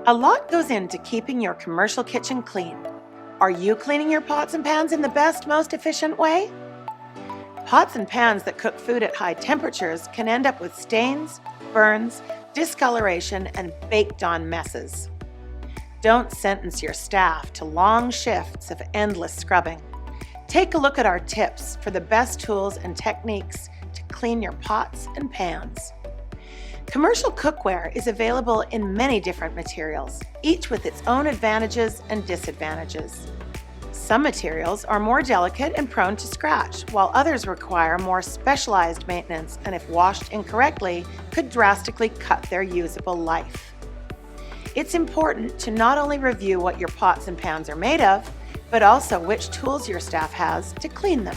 A lot goes into keeping your commercial kitchen clean. Are you cleaning your pots and pans in the best, most efficient way? Pots and pans that cook food at high temperatures can end up with stains, burns, discoloration, and baked-on messes. Don't sentence your staff to long shifts of endless scrubbing. Take a look at our tips for the best tools and techniques to clean your pots and pans. Commercial cookware is available in many different materials, each with its own advantages and disadvantages. Some materials are more delicate and prone to scratch, while others require more specialized maintenance and, if washed incorrectly, could drastically cut their usable life. It's important to not only review what your pots and pans are made of, but also which tools your staff has to clean them.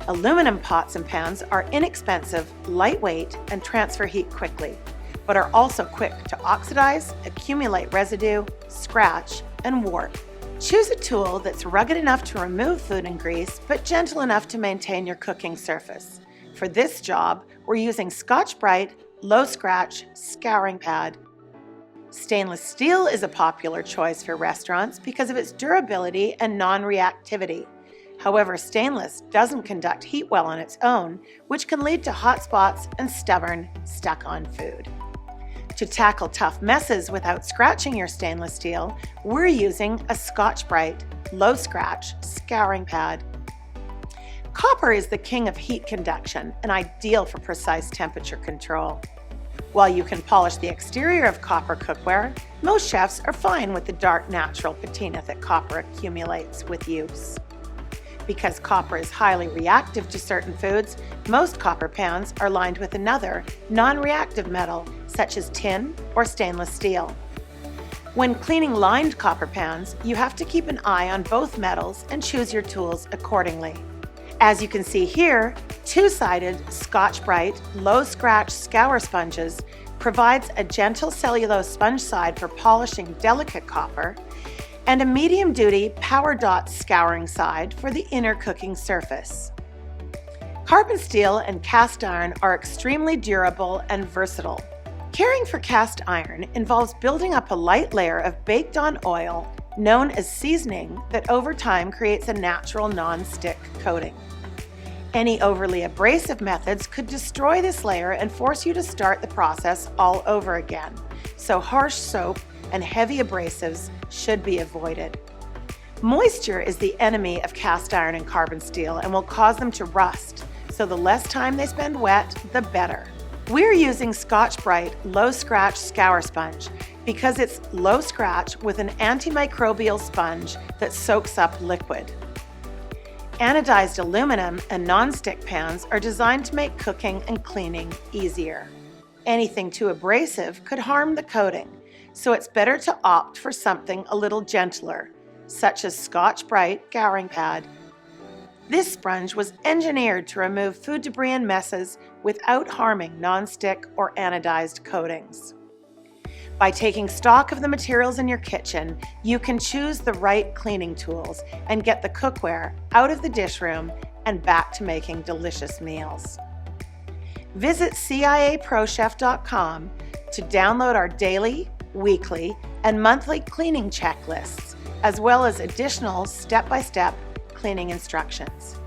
Aluminum pots and pans are inexpensive, lightweight, and transfer heat quickly, but are also quick to oxidize, accumulate residue, scratch, and warp. Choose a tool that's rugged enough to remove food and grease, but gentle enough to maintain your cooking surface. For this job, we're using Scotch-Brite Low Scratch Scouring Pad. Stainless steel is a popular choice for restaurants because of its durability and non-reactivity. However, stainless doesn't conduct heat well on its own, which can lead to hot spots and stubborn, stuck-on food. To tackle tough messes without scratching your stainless steel, we're using a Scotch-Brite Low Scratch Scouring Pad. Copper is the king of heat conduction and ideal for precise temperature control. While you can polish the exterior of copper cookware, most chefs are fine with the dark natural patina that copper accumulates with use. Because copper is highly reactive to certain foods, most copper pans are lined with another, non-reactive metal, such as tin or stainless steel. When cleaning lined copper pans, you have to keep an eye on both metals and choose your tools accordingly. As you can see here, two-sided Scotch-Brite Low Scratch Scour Sponges provides a gentle cellulose sponge side for polishing delicate copper, and a medium-duty Power Dot scouring side for the inner cooking surface. Carbon steel and cast iron are extremely durable and versatile. Caring for cast iron involves building up a light layer of baked-on oil known as seasoning that over time creates a natural non-stick coating. Any overly abrasive methods could destroy this layer and force you to start the process all over again, so harsh soap and heavy abrasives should be avoided. Moisture is the enemy of cast iron and carbon steel and will cause them to rust, so the less time they spend wet, the better. We're using Scotch-Brite Low Scratch Scour Sponge because it's low scratch with an antimicrobial sponge that soaks up liquid. Anodized aluminum and nonstick pans are designed to make cooking and cleaning easier. Anything too abrasive could harm the coating, so it's better to opt for something a little gentler, such as Scotch-Brite Scouring Pad. This sponge was engineered to remove food debris and messes without harming nonstick or anodized coatings. By taking stock of the materials in your kitchen, you can choose the right cleaning tools and get the cookware out of the dish room and back to making delicious meals. Visit CIAProChef.com to download our daily, weekly, and monthly cleaning checklists, as well as additional step-by-step cleaning instructions.